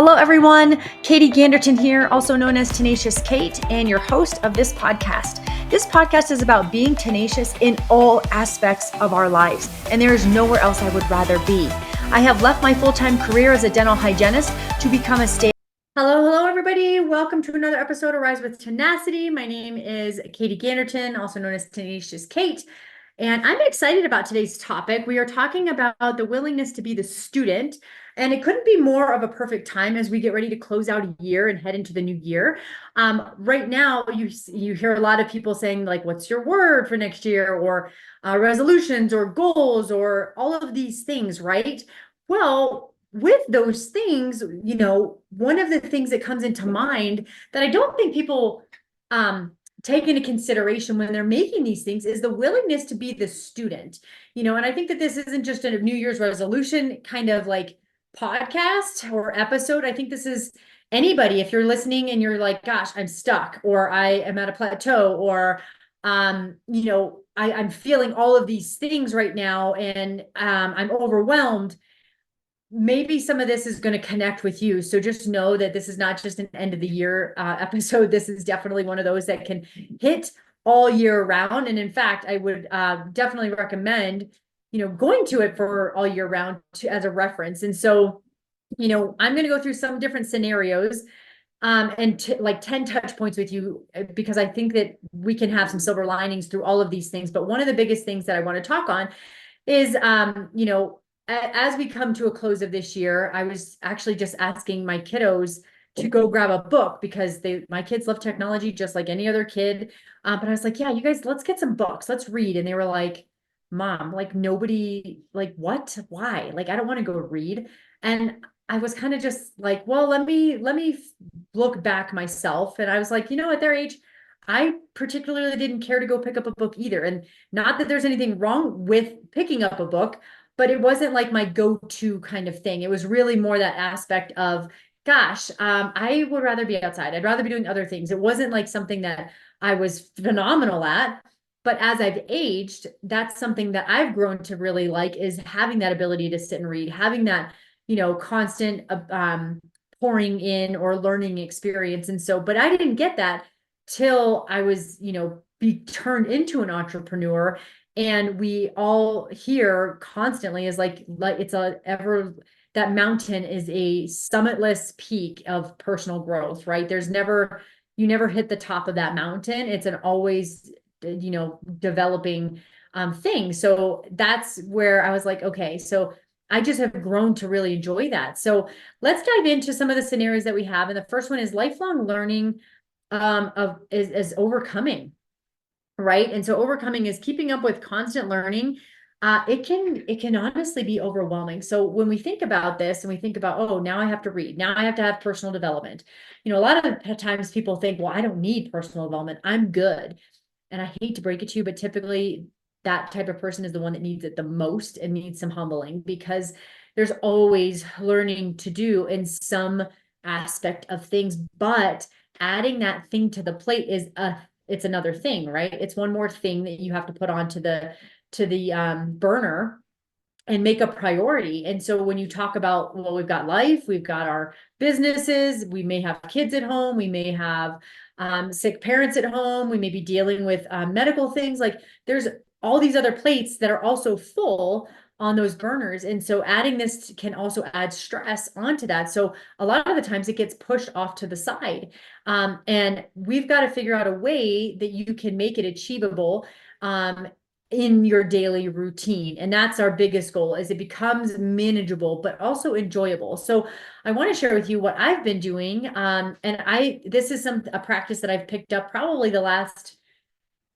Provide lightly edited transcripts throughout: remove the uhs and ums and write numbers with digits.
Hello, everyone. Katie Ganderton here, also known as Tenacious Kate, and your host of this podcast. This podcast is about being tenacious in all aspects of our lives, and there is nowhere else I would rather be. I have left my full-time career as a dental hygienist to become a state. Hello, everybody. Welcome to another episode of Rise with Tenacity. My name is Katie Ganderton, also known as Tenacious Kate. And I'm excited about today's topic. We are talking about the willingness to be the student. And it couldn't be more of a perfect time as we get ready to close out a year and head into the new year. Right now, you hear a lot of people saying, like, what's your word for next year, or resolutions or goals or all of these things, right? Well, with those things, one of the things that comes into mind that I don't think people take into consideration when they're making these things is the willingness to be the student, and I think that this isn't just a New Year's resolution kind of like podcast or episode. I think this is anybody, if you're listening and you're like, gosh, I'm stuck, or I am at a plateau, or I'm feeling all of these things right now, and I'm overwhelmed. Maybe some of this is going to connect with you. So just know that this is not just an end of the year episode. This is definitely one of those that can hit all year round. And in fact, I would definitely recommend, going to it for all year round as a reference. And so, I'm going to go through some different scenarios and like 10 touch points with you, because I think that we can have some silver linings through all of these things. But one of the biggest things that I want to talk on is, as we come to a close of this year, I was actually just asking my kiddos to go grab a book, because my kids love technology just like any other kid. But I was like, yeah, you guys, let's get some books, let's read. And they were like, Mom, like nobody, like what, why? Like, I don't want to go read. And I was kind of just like, well, let me look back myself. And I was like, at their age, I particularly didn't care to go pick up a book either. And not that there's anything wrong with picking up a book, but it wasn't like my go-to kind of thing. It was really more that aspect of, gosh, I would rather be outside. I'd rather be doing other things. It wasn't like something that I was phenomenal at. But as I've aged, that's something that I've grown to really like, is having that ability to sit and read, having that, constant pouring in or learning experience. And so, but I didn't get that till I was, be turned into an entrepreneur. And we all hear constantly is like it's that mountain is a summitless peak of personal growth, right? You never hit the top of that mountain. It's an always, developing thing. So that's where I was like, okay, so I just have grown to really enjoy that. So let's dive into some of the scenarios that we have. And the first one is lifelong learning is overcoming. Right. And so overcoming is keeping up with constant learning. It can honestly be overwhelming. So when we think about this and we think about, oh, now I have to read, now I have to have personal development. A lot of times people think, well, I don't need personal development, I'm good. And I hate to break it to you, but typically that type of person is the one that needs it the most and needs some humbling, because there's always learning to do in some aspect of things. But adding that thing to the plate it's another thing, right? It's one more thing that you have to put onto the burner and make a priority. And so when you talk about, well, we've got life, we've got our businesses, we may have kids at home, we may have sick parents at home, we may be dealing with medical things. Like there's all these other plates that are also full on those burners. And so adding this can also add stress onto that. So a lot of the times it gets pushed off to the side. And we've got to figure out a way that you can make it achievable in your daily routine. And that's our biggest goal, is it becomes manageable, but also enjoyable. So I want to share with you what I've been doing. This is a practice that I've picked up probably the last,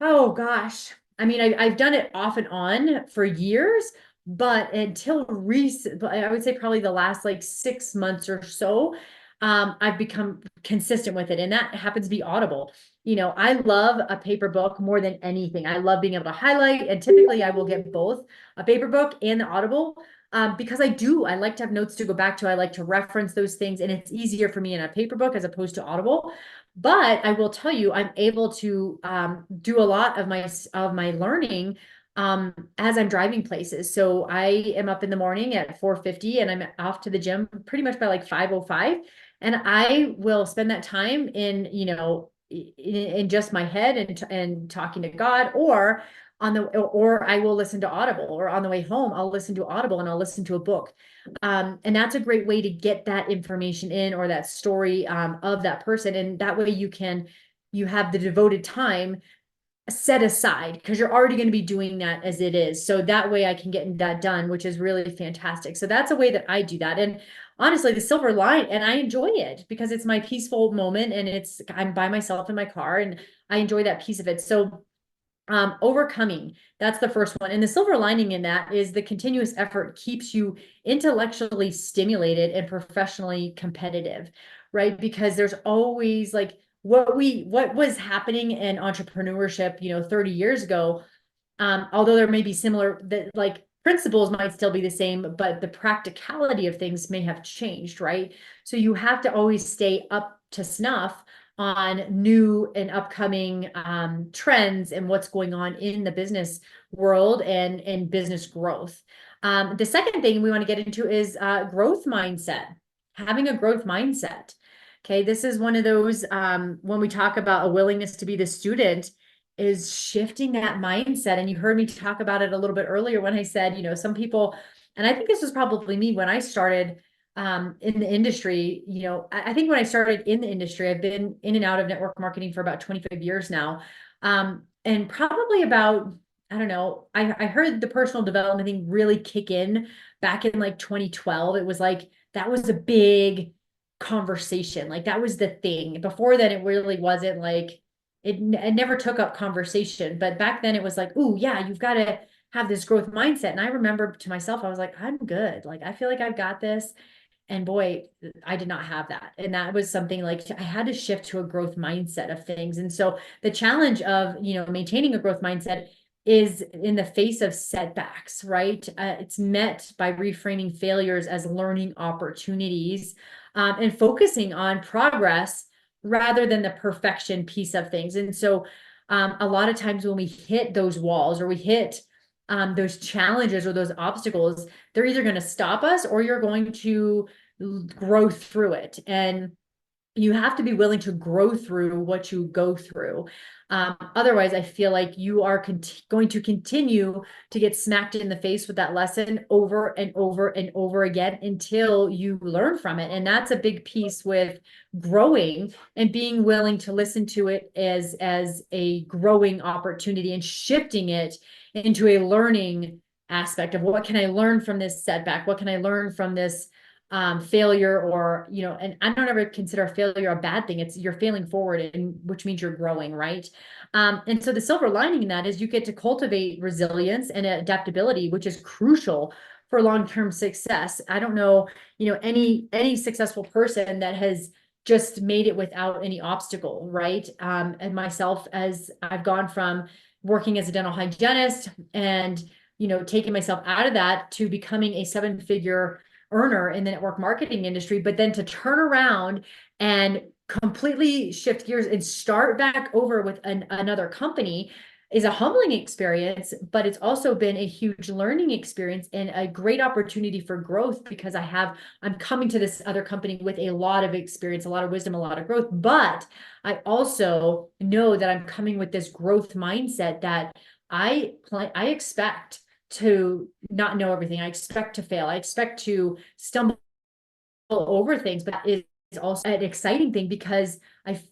oh gosh, I mean, I've done it off and on for years, but until recent, I would say probably the last like 6 months or so, I've become consistent with it. And that happens to be Audible. I love a paper book more than anything. I love being able to highlight, and typically I will get both a paper book and the Audible. Because I like to have notes to go back to. I like to reference those things, and it's easier for me in a paper book as opposed to Audible. But I will tell you, I'm able to do a lot of my learning as I'm driving places. So I am up in the morning at 4:50 and I'm off to the gym pretty much by like 5:05. And I will spend that time in, in just my head and talking to God, or I will listen to Audible, or on the way home, I'll listen to Audible and I'll listen to a book. And that's a great way to get that information in, or that story of that person. And that way you have the devoted time set aside, because you're already going to be doing that as it is. So that way I can get that done, which is really fantastic. So that's a way that I do that. And honestly, the silver line, and I enjoy it because it's my peaceful moment, and I'm by myself in my car and I enjoy that piece of it. So overcoming, that's the first one. And the silver lining in that is the continuous effort keeps you intellectually stimulated and professionally competitive, right? Because there's always like what was happening in entrepreneurship, 30 years ago, although there may be similar, that like principles might still be the same, but the practicality of things may have changed, right? So you have to always stay up to snuff on new and upcoming trends and what's going on in the business world and business growth. The second thing we want to get into is growth mindset, having a growth mindset. Okay, this is one of those when we talk about a willingness to be the student, is shifting that mindset. And you heard me talk about it a little bit earlier when I said, some people, and I think this was probably me when I started in the industry. I think when I started in the industry, I've been in and out of network marketing for about 25 years now. And probably about, I don't know, I heard the personal development thing really kick in back in like 2012. It was like, that was a big conversation. Like that was the thing. Before then, it really wasn't like, it never took up conversation. But back then it was like, "Ooh, yeah, you've got to have this growth mindset." And I remember to myself, I was like, "I'm good. Like, I feel like I've got this." And boy, I did not have that. And that was something like I had to shift to a growth mindset of things. And so the challenge of, maintaining a growth mindset is in the face of setbacks, right? It's met by reframing failures as learning opportunities, and focusing on progress rather than the perfection piece of things. And so a lot of times when we hit those walls, or we hit those challenges or those obstacles, they're either going to stop us or you're going to grow through it. And you have to be willing to grow through what you go through. Otherwise, I feel like you are going to continue to get smacked in the face with that lesson over and over and over again until you learn from it. And that's a big piece with growing, and being willing to listen to it as a growing opportunity and shifting it into a learning aspect of, what can I learn from this setback? What can I learn from this failure? Or, and I don't ever consider a failure a bad thing. It's you're failing forward, and which means you're growing, right? And so the silver lining in that is you get to cultivate resilience and adaptability, which is crucial for long-term success. I don't know, any successful person that has just made it without any obstacle, right? And myself, as I've gone from working as a dental hygienist and, taking myself out of that to becoming a seven-figure earner in the network marketing industry, but then to turn around and completely shift gears and start back over with another company is a humbling experience, but it's also been a huge learning experience and a great opportunity for growth, because I'm coming to this other company with a lot of experience, a lot of wisdom, a lot of growth. But I also know that I'm coming with this growth mindset that I expect to not know everything. I expect to fail. I expect to stumble over things, but it is also an exciting thing, because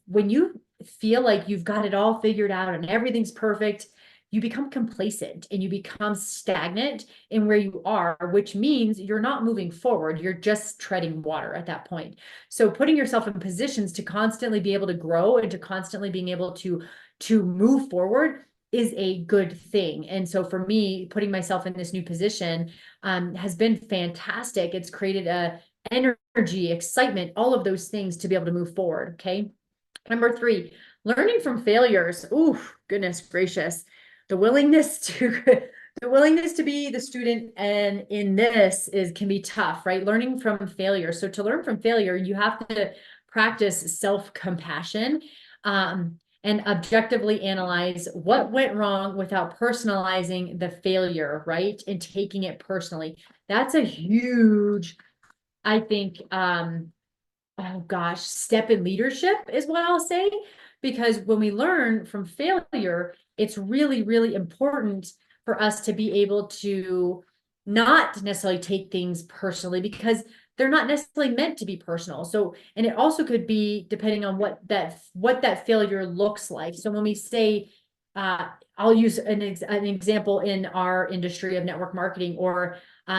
when you feel like you've got it all figured out and everything's perfect, you become complacent and you become stagnant in where you are, which means you're not moving forward. You're just treading water at that point. So putting yourself in positions to constantly be able to grow and to constantly being able to move forward is a good thing. And so for me, putting myself in this new position has been fantastic. It's created a energy, excitement, all of those things to be able to move forward. Okay. Number 3, learning from failures. Ooh, goodness gracious. The willingness to the willingness to be the student, and in this can be tough, right? Learning from failure. So to learn from failure, you have to practice self-compassion. and objectively analyze what went wrong without personalizing the failure, right? And taking it personally. That's a huge, I think, oh gosh, step in leadership is what I'll say. Because when we learn from failure, it's really, really important for us to be able to not necessarily take things personally because they're not necessarily meant to be personal. So, and it also could be depending on what that failure looks like. So when we say, I'll use an example in our industry of network marketing, or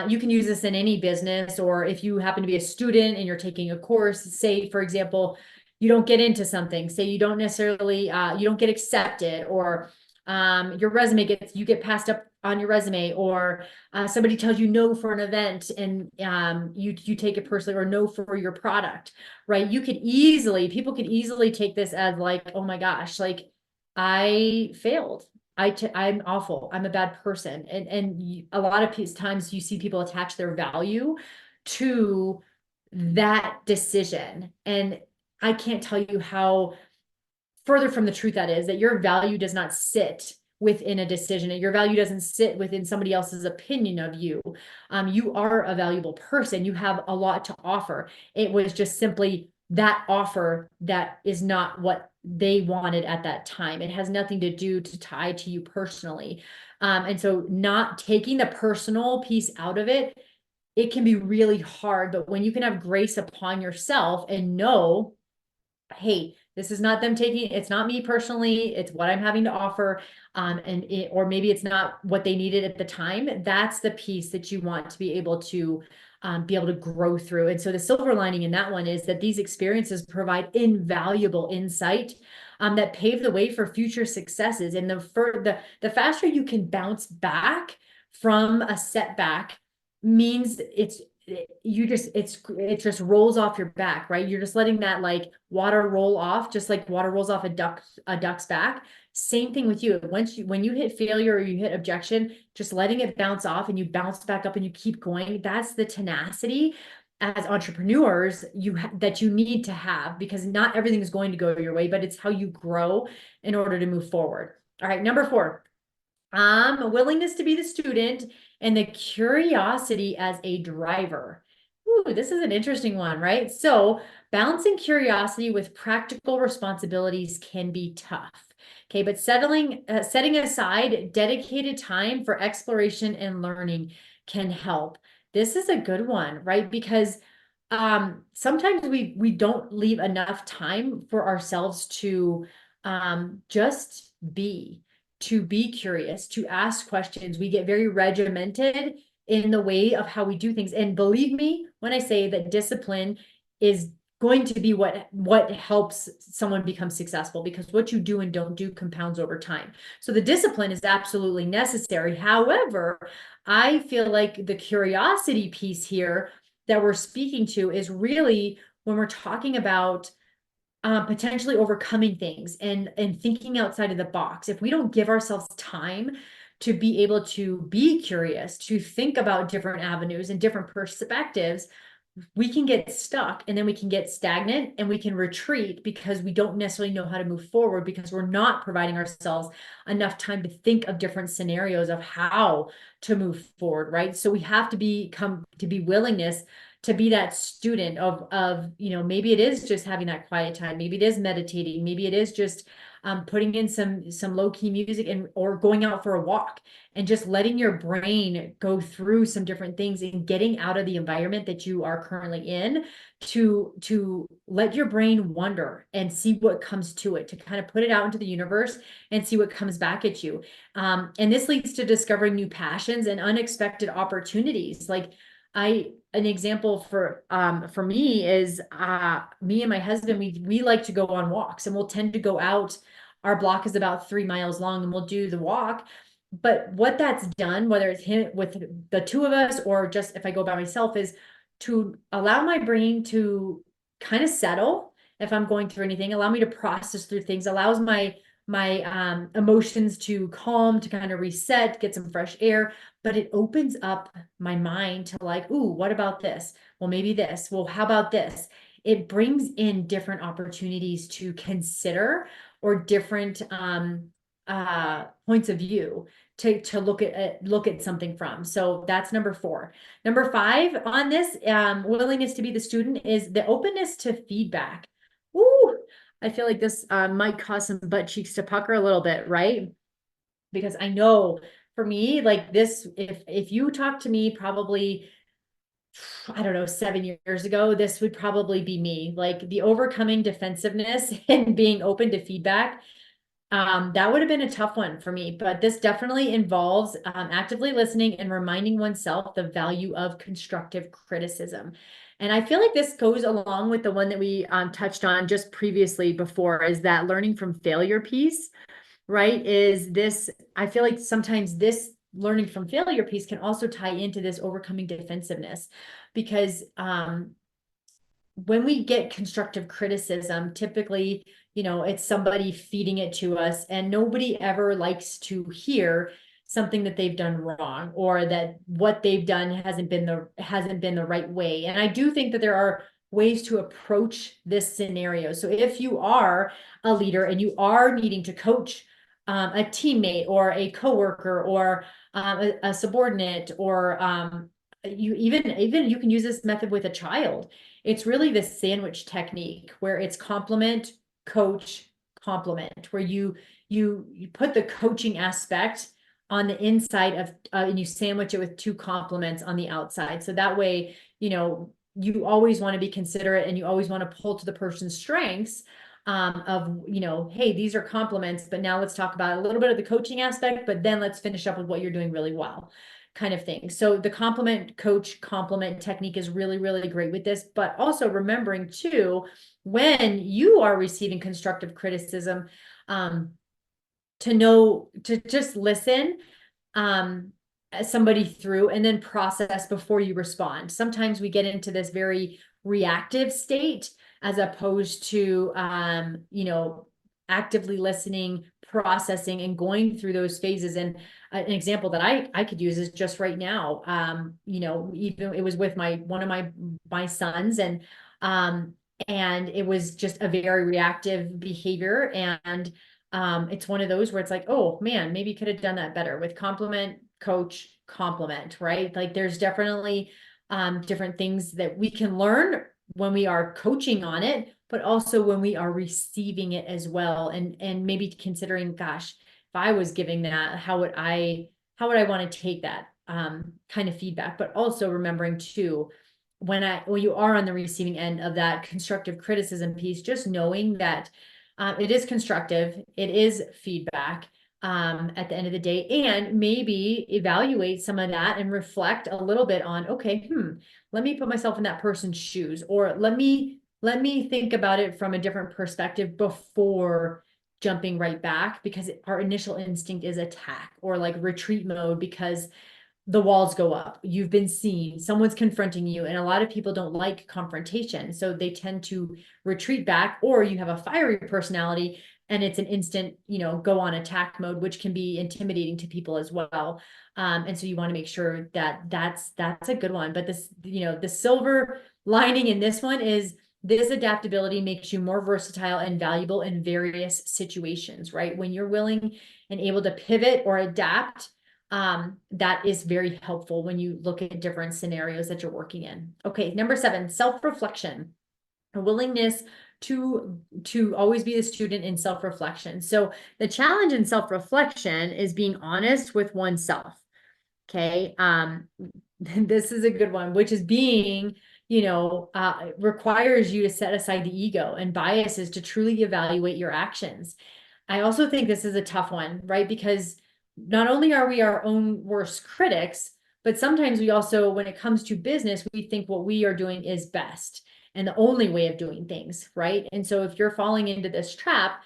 you can use this in any business, or if you happen to be a student and you're taking a course, say, for example, you don't get into something, say you don't necessarily, you don't get accepted, or your resume you get passed up on your resume, or somebody tells you no for an event and you take it personally, or no for your product, right? People could easily take this as like, oh my gosh, like I failed. I'm awful. I'm a bad person. And a lot of times you see people attach their value to that decision. And I can't tell you how further from the truth that is, that your value does not sit within a decision, and your value doesn't sit within somebody else's opinion of you. You are a valuable person. You have a lot to offer. It was just simply that offer that is not what they wanted at that time. It has nothing to do to tie to you personally. And so not taking the personal piece out of it, it can be really hard. But when you can have grace upon yourself and know, hey, this is not them taking, it's not me personally, it's what I'm having to offer. Or maybe it's not what they needed at the time. That's the piece that you want to be able to grow through. And so the silver lining in that one is that these experiences provide invaluable insight that pave the way for future successes. And the faster you can bounce back from a setback means it just rolls off your back, right? You're just letting that like water roll off, just like water rolls off a duck's back. Same thing with you. When you hit failure or you hit objection, just letting it bounce off and you bounce back up and you keep going. That's the tenacity as entrepreneurs that you need to have, because not everything is going to go your way, but it's how you grow in order to move forward. All right, number 4. A willingness to be the student and the curiosity as a driver. Ooh, this is an interesting one, right? So balancing curiosity with practical responsibilities can be tough. Okay, but setting aside dedicated time for exploration and learning can help. This is a good one, right? Because sometimes we don't leave enough time for ourselves to just be to be curious, to ask questions. We get very regimented in the way of how we do things. And believe me, when I say that discipline is going to be what helps someone become successful, because what you do and don't do compounds over time. So the discipline is absolutely necessary. However, I feel like the curiosity piece here that we're speaking to is really when we're talking about potentially overcoming things and thinking outside of the box. If we don't give ourselves time to be able to be curious, to think about different avenues and different perspectives, we can get stuck, and then we can get stagnant, and we can retreat because we don't necessarily know how to move forward, because we're not providing ourselves enough time to think of different scenarios of how to move forward, right? So we have to be willingness to be that student of maybe it is just having that quiet time, maybe it is meditating, maybe it is just putting in some low-key music or going out for a walk and just letting your brain go through some different things and getting out of the environment that you are currently in, to let your brain wander and see what comes to it, to kind of put it out into the universe and see what comes back at you. And this leads to discovering new passions and unexpected opportunities. Like an example for me is me and my husband, we like to go on walks, and we'll tend to go out. Our block is about 3 miles long, and we'll do the walk. But what that's done, whether it's him with the two of us or just if I go by myself, is to allow my brain to kind of settle if I'm going through anything, allow me to process through things, allows my emotions to calm, to kind of reset, get some fresh air. But it opens up my mind to like, ooh, what about this? Well, maybe this. Well, how about this? It brings in different opportunities to consider or different points of view to look at something from. So that's number 4. Number 5 on this willingness to be the student is the openness to feedback. Ooh, I feel like this might cause some butt cheeks to pucker a little bit, right? Because I know for me, like this, if you talk to me probably, I don't know, 7 years ago, this would probably be me. Like the overcoming defensiveness and being open to feedback. That would have been a tough one for me, but this definitely involves actively listening and reminding oneself the value of constructive criticism. And I feel like this goes along with the one that we touched on just previously before, is that learning from failure piece, right? Is this, I feel like sometimes this learning from failure piece can also tie into this overcoming defensiveness, because when we get constructive criticism, typically, it's somebody feeding it to us, and nobody ever likes to hear something that they've done wrong, or that what they've done hasn't been the right way. And I do think that there are ways to approach this scenario. So if you are a leader and you are needing to coach a teammate or a coworker or a subordinate, or you can use this method with a child. It's really the sandwich technique, where it's compliment, coach, compliment, where you put the coaching aspect on the inside of and you sandwich it with 2 compliments on the outside. So that way, you always want to be considerate, and you always want to pull to the person's strengths of, hey, these are compliments, but now let's talk about a little bit of the coaching aspect, but then let's finish up with what you're doing really well, kind of thing. So the compliment, coach, compliment technique is really, really great with this, but also remembering too, when you are receiving constructive criticism, to know to just listen somebody through and then process before you respond. Sometimes we get into this very reactive state, as opposed to actively listening, processing, and going through those phases. And an example that I could use is just right now. Even it was with one of my sons, and it was just a very reactive behavior. And it's one of those where it's like, oh man, maybe could have done that better with compliment, coach, compliment, right? Like there's definitely different things that we can learn when we are coaching on it, but also when we are receiving it as well. And maybe considering, gosh, if I was giving that, how would I want to take that kind of feedback? But also remembering too, when you are on the receiving end of that constructive criticism piece, just knowing that it is constructive, it is feedback at the end of the day, and maybe evaluate some of that and reflect a little bit on, okay, let me put myself in that person's shoes, or let me think about it from a different perspective before jumping right back, because our initial instinct is attack or like retreat mode, because the walls go up, you've been seen, someone's confronting you, and a lot of people don't like confrontation, so they tend to retreat back. Or you have a fiery personality and it's an instant, go on attack mode, which can be intimidating to people as well. And so you want to make sure that that's a good one. But this, the silver lining in this one is this adaptability makes you more versatile and valuable in various situations, right? When you're willing and able to pivot or adapt, that is very helpful when you look at different scenarios that you're working in. Okay, number 7, self-reflection, a willingness to always be a student in self-reflection. So the challenge in self-reflection is being honest with oneself. Okay, this is a good one, which is being, requires you to set aside the ego and biases to truly evaluate your actions. I also think this is a tough one, right? Because not only are we our own worst critics, but sometimes we also, when it comes to business, we think what we are doing is best and the only way of doing things, right? And so if you're falling into this trap,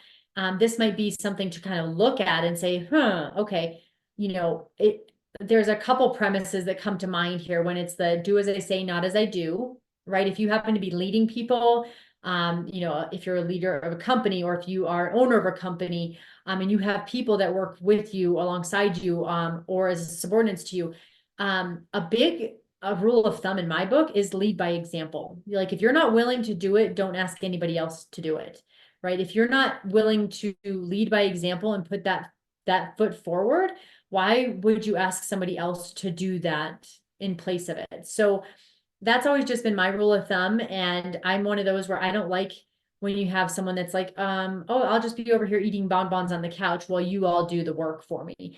this might be something to kind of look at and say, okay, there's a couple premises that come to mind here when it's the do as I say, not as I do, right? If you happen to be leading people, if you're a leader of a company, or if you are owner of a company, and you have people that work with you, alongside you, or as subordinates to you, a rule of thumb in my book is lead by example. Like if you're not willing to do it, don't ask anybody else to do it, right? If you're not willing to lead by example and put that foot forward, why would you ask somebody else to do that in place of it? So that's always just been my rule of thumb. And I'm one of those where I don't like when you have someone that's like, oh, I'll just be over here eating bonbons on the couch while you all do the work for me.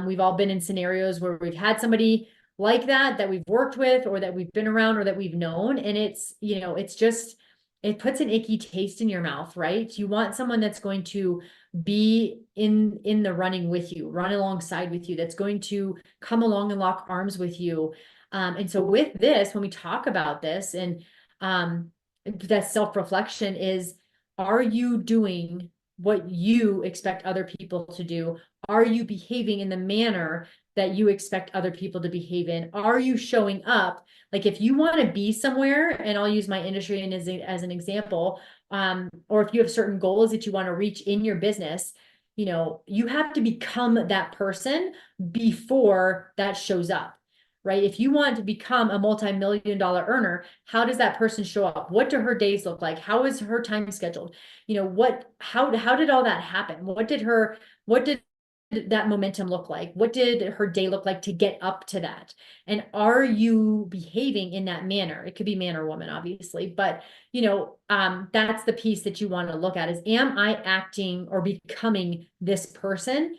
We've all been in scenarios where we've had somebody like that we've worked with, or that we've been around, or that we've known. And it's, it's just, it puts an icky taste in your mouth, right? You want someone that's going to be in the running with you, run alongside with you, that's going to come along and lock arms with you. And so with this, when we talk about this, and that self-reflection is, are you doing what you expect other people to do? Are you behaving in the manner that you expect other people to behave in? Are you showing up? Like if you want to be somewhere, and I'll use my industry as an example, or if you have certain goals that you want to reach in your business, you have to become that person before that shows up. Right? If you want to become a multi-million-dollar earner, how does that person show up? What do her days look like? How is her time scheduled? How did all that happen? What did that momentum look like? What did her day look like to get up to that? And are you behaving in that manner? It could be man or woman, obviously, but that's the piece that you want to look at is, am I acting or becoming this person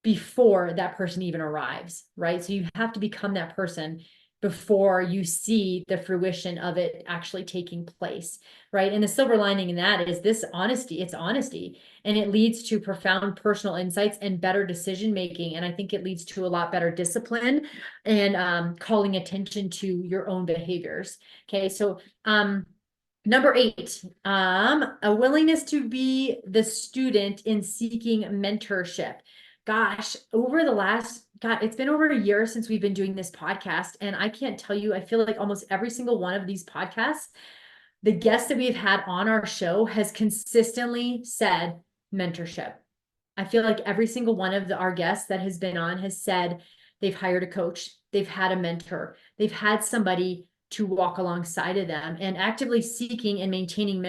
before that person even arrives, right? So you have to become that person before you see the fruition of it actually taking place, right? And the silver lining in that is this honesty. It's honesty, and it leads to profound personal insights and better decision making. And I think it leads to a lot better discipline and calling attention to your own behaviors. Okay, so number 8, a willingness to be the student in seeking mentorship. Gosh, it's been over a year since we've been doing this podcast. And I can't tell you, I feel like almost every single one of these podcasts, the guests that we've had on our show has consistently said mentorship. I feel like every single one of our guests that has been on has said they've hired a coach, they've had a mentor, they've had somebody to walk alongside of them. And actively seeking and maintaining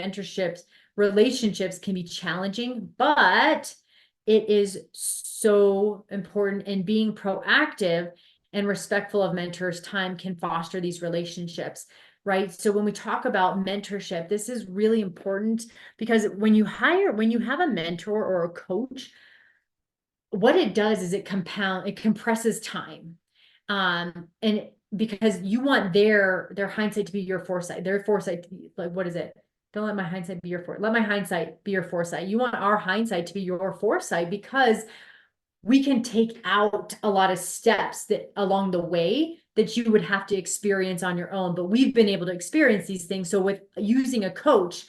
relationships can be challenging, but it is so important, and being proactive and respectful of mentors' time can foster these relationships, right? So when we talk about mentorship, this is really important, because when you have a mentor or a coach, what it does is it compresses time. And because you want their hindsight to be your foresight, their foresight, like, what is it? Don't let my hindsight be your foresight. Let my hindsight be your foresight. You want our hindsight to be your foresight, because we can take out a lot of steps that along the way that you would have to experience on your own. But we've been able to experience these things. So with using a coach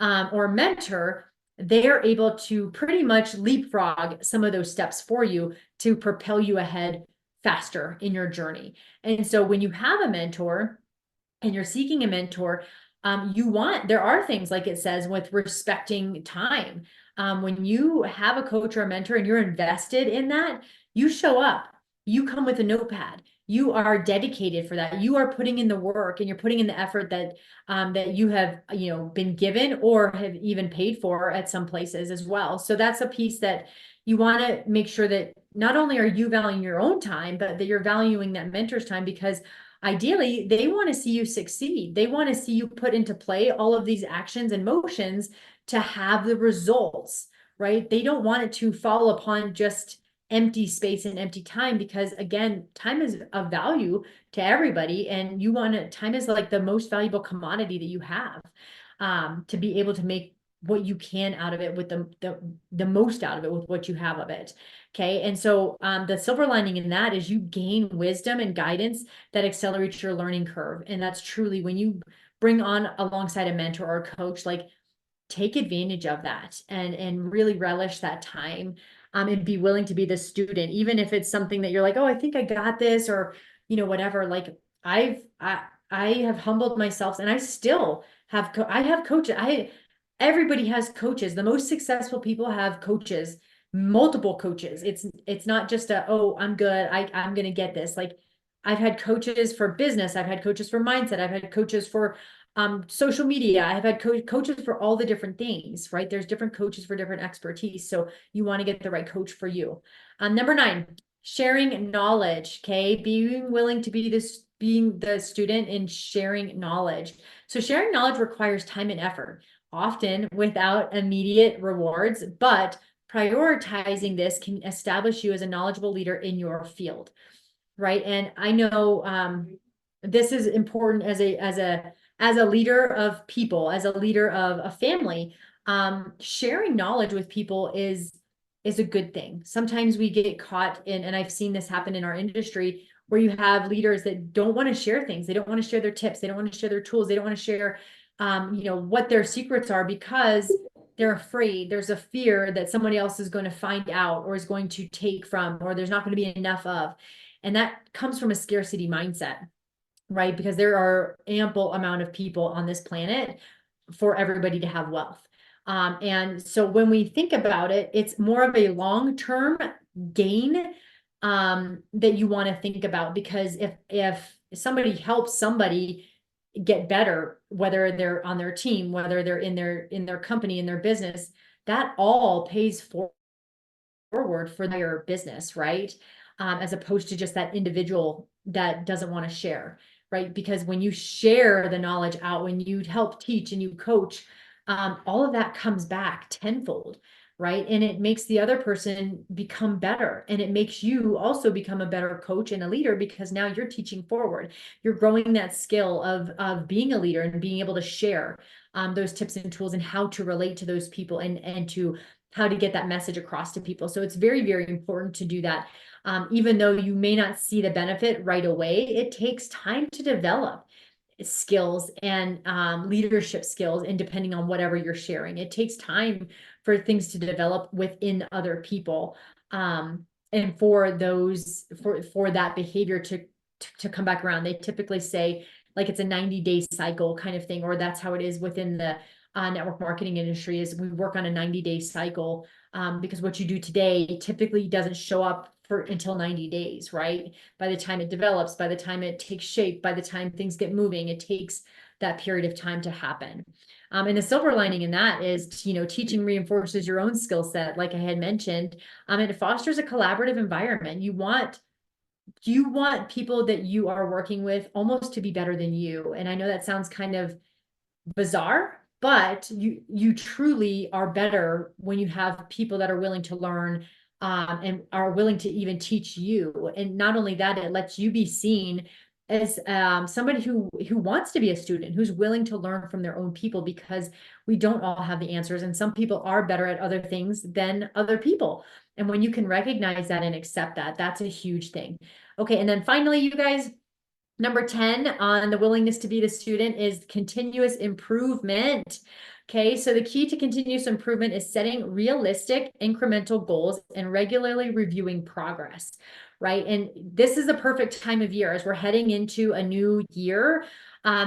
or mentor, they're able to pretty much leapfrog some of those steps for you to propel you ahead faster in your journey. And so when you have a mentor and you're seeking a mentor, there are things, like it says, with respecting time. When you have a coach or a mentor and you're invested in that, you show up, you come with a notepad, you are dedicated for that. You are putting in the work, and you're putting in the effort that you have, been given or have even paid for at some places as well. So that's a piece that you want to make sure that not only are you valuing your own time, but that you're valuing that mentor's time, because ideally they want to see you succeed. They want to see you put into play all of these actions and motions to have the results, right? They don't want it to fall upon just empty space and empty time, because again, time is of value to everybody, and time is like the most valuable commodity that you have, to be able to make what you can out of it with the most out of it with what you have of it. Okay. And so the silver lining in that is you gain wisdom and guidance that accelerates your learning curve. And that's truly when you bring on alongside a mentor or a coach, like, take advantage of that and really relish that time, and be willing to be the student, even if it's something that you're like, oh, I think I got this, or, whatever. Like I have humbled myself, and I still I have coaches. Everybody has coaches. The most successful people have coaches, multiple coaches. It's not just oh, I'm good, I'm going to get this. Like, I've had coaches for business. I've had coaches for mindset. I've had coaches for Social media, I've had coaches for all the different things, right? There's different coaches for different expertise. So you want to get the right coach for you. Number 9, sharing knowledge. Okay. Being willing to being the student in sharing knowledge. So sharing knowledge requires time and effort, often without immediate rewards, but prioritizing this can establish you as a knowledgeable leader in your field, right? And I know this is important as a leader of people, as a leader of a family. Sharing knowledge with people is a good thing. Sometimes we get caught in, and I've seen this happen in our industry, where you have leaders that don't want to share things. They don't want to share their tips. They don't want to share their tools. They don't want to share, what their secrets are, because they're afraid. There's a fear that somebody else is going to find out or is going to take from, or there's not going to be enough of. And that comes from a scarcity mindset, right? Because there are ample amount of people on this planet for everybody to have wealth. And so when we think about it, it's more of a long-term gain that you want to think about, because if somebody helps somebody get better, whether they're on their team, whether they're in their company, in their business, that all pays forward for their business, right? As opposed to just that individual that doesn't want to share, right? Because when you share the knowledge out, when you help teach and you coach, all of that comes back tenfold, right? And it makes the other person become better. And it makes you also become a better coach and a leader, because now you're teaching forward. You're growing that skill of being a leader and being able to share those tips and tools and how to relate to those people, and to how to get that message across to people. So it's very, very important to do that. Even though you may not see the benefit right away, it takes time to develop skills and leadership skills. And depending on whatever you're sharing, it takes time for things to develop within other people. And for that behavior to come back around. They typically say, like, it's a 90-day cycle kind of thing, or that's how it is within the network marketing industry, is we work on a 90-day cycle, because what you do today typically doesn't show up until 90 days, right? By the time it develops, by the time it takes shape, by the time things get moving, it takes that period of time to happen. And the silver lining in that is, teaching reinforces your own skill set, like I had mentioned, and it fosters a collaborative environment. You want people that you are working with almost to be better than you. And I know that sounds kind of bizarre, but you truly are better when you have people that are willing to learn, and are willing to even teach you. And not only that, it lets you be seen as somebody who wants to be a student, who's willing to learn from their own people, because we don't all have the answers, and some people are better at other things than other people. And when you can recognize that and accept that, that's a huge thing. Okay, and then finally, you guys, number 10 on the willingness to be the student is continuous improvement. Okay, so the key to continuous improvement is setting realistic incremental goals and regularly reviewing progress, right? And this is the perfect time of year as we're heading into a new year.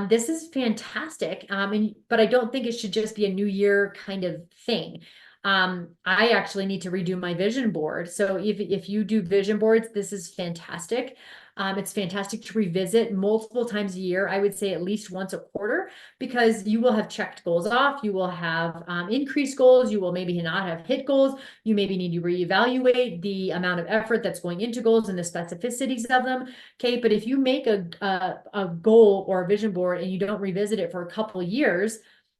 This is fantastic. But I don't think it should just be a new year kind of thing. I actually need to redo my vision board. So if you do vision boards, this is fantastic. It's fantastic to revisit multiple times a year. I would say at least once a quarter, because you will have checked goals off. You will have increased goals. You will maybe not have hit goals. You maybe need to reevaluate the amount of effort that's going into goals and the specificities of them. Okay, but if you make a goal or a vision board and you don't revisit it for a couple years,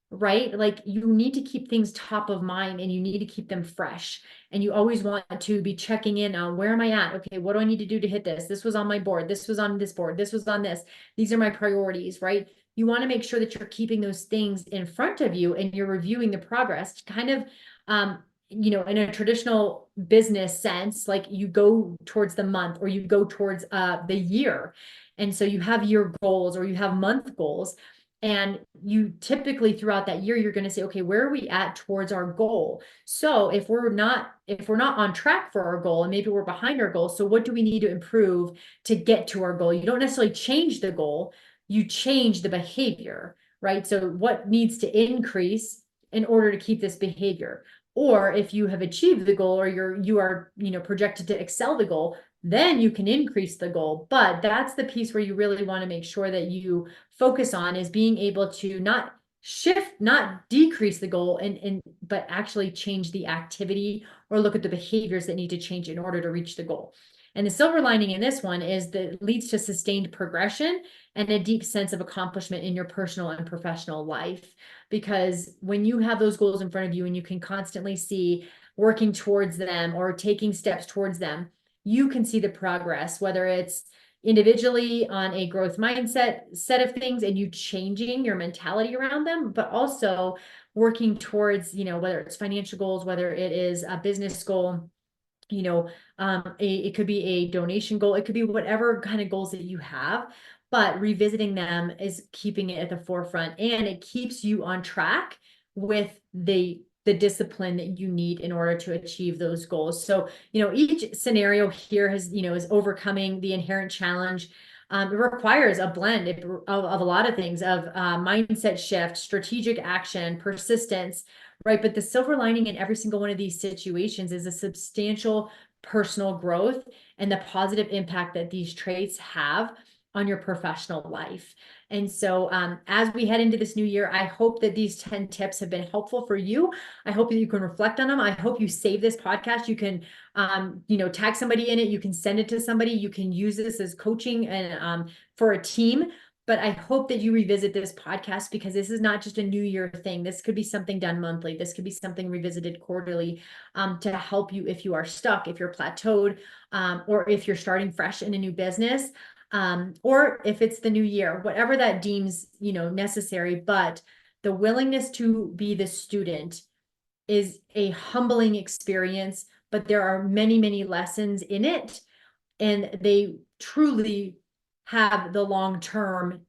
right? Like, you need to keep things top of mind, and you need to keep them fresh. And you always want to be checking in on, where am I at? Okay, what do I need to do to hit this? This was on my board. This was on this board. This was on this. These are my priorities, right? You want to make sure that you're keeping those things in front of you and you're reviewing the progress, kind of, in a traditional business sense, like you go towards the month, or you go towards the year. And so you have year goals, or you have month goals. And you typically throughout that year, you're going to say, okay, where are we at towards our goal? So if we're not on track for our goal, and maybe we're behind our goal, so what do we need to improve to get to our goal? You don't necessarily change the goal, you change the behavior, right? So what needs to increase in order to keep this behavior? Or if you have achieved the goal, or you are projected to excel the goal, then you can increase the goal. But that's the piece where you really want to make sure that you focus on is being able to not shift, not decrease the goal and but actually change the activity or look at the behaviors that need to change in order to reach the goal. And the silver lining in this one is that it leads to sustained progression and a deep sense of accomplishment in your personal and professional life. Because when you have those goals in front of you and you can constantly see working towards them or taking steps towards them, you can see the progress, whether it's individually on a growth mindset set of things and you changing your mentality around them, but also working towards, whether it's financial goals, whether it is a business goal, it could be a donation goal, it could be whatever kind of goals that you have, but revisiting them is keeping it at the forefront, and it keeps you on track with the discipline that you need in order to achieve those goals. So, each scenario here is overcoming the inherent challenge. It requires a blend of a lot of things, of mindset shift, strategic action, persistence, right? But the silver lining in every single one of these situations is a substantial personal growth and the positive impact that these traits have on your professional life. And so as we head into this new year, I hope that these 10 tips have been helpful for you. I hope that you can reflect on them. I hope you save this podcast. You can, tag somebody in it. You can send it to somebody. You can use this as coaching and for a team. But I hope that you revisit this podcast, because this is not just a new year thing. This could be something done monthly. This could be something revisited quarterly to help you if you are stuck, if you're plateaued, or if you're starting fresh in a new business, or if it's the new year, whatever that deems, necessary. But the willingness to be the student is a humbling experience, but there are many, many lessons in it, and they truly have the long term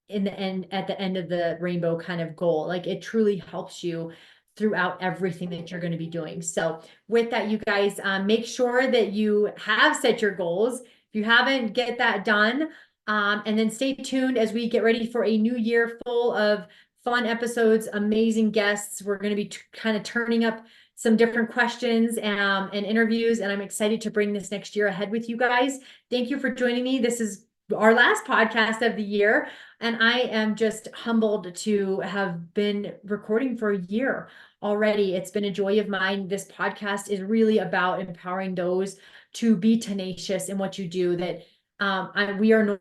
in the end, at the end of the rainbow kind of goal. Like, it truly helps you throughout everything that you're going to be doing. So with that, you guys, make sure that you have set your goals. If you haven't, get that done. And then stay tuned as we get ready for a new year full of fun episodes, amazing guests. We're going to be kind of turning up some different questions and interviews, and I'm excited to bring this next year ahead with you guys. Thank you for joining me. This is our last podcast of the year, and I am just humbled to have been recording for a year already. It's been a joy of mine. This podcast is really about empowering those to be tenacious in what you do, that we are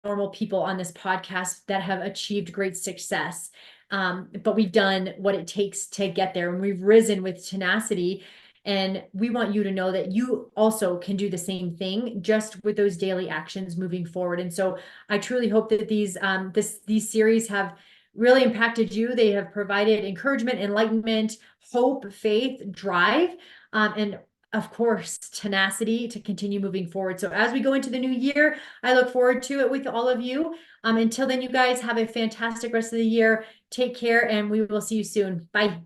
normal people on this podcast that have achieved great success. But we've done what it takes to get there, and we've risen with tenacity. And we want you to know that you also can do the same thing, just with those daily actions moving forward. And so I truly hope that these series have really impacted you. They have provided encouragement, enlightenment, hope, faith, drive, and of course, tenacity to continue moving forward. So as we go into the new year, I look forward to it with all of you. Until then, you guys have a fantastic rest of the year. Take care, and we will see you soon. Bye.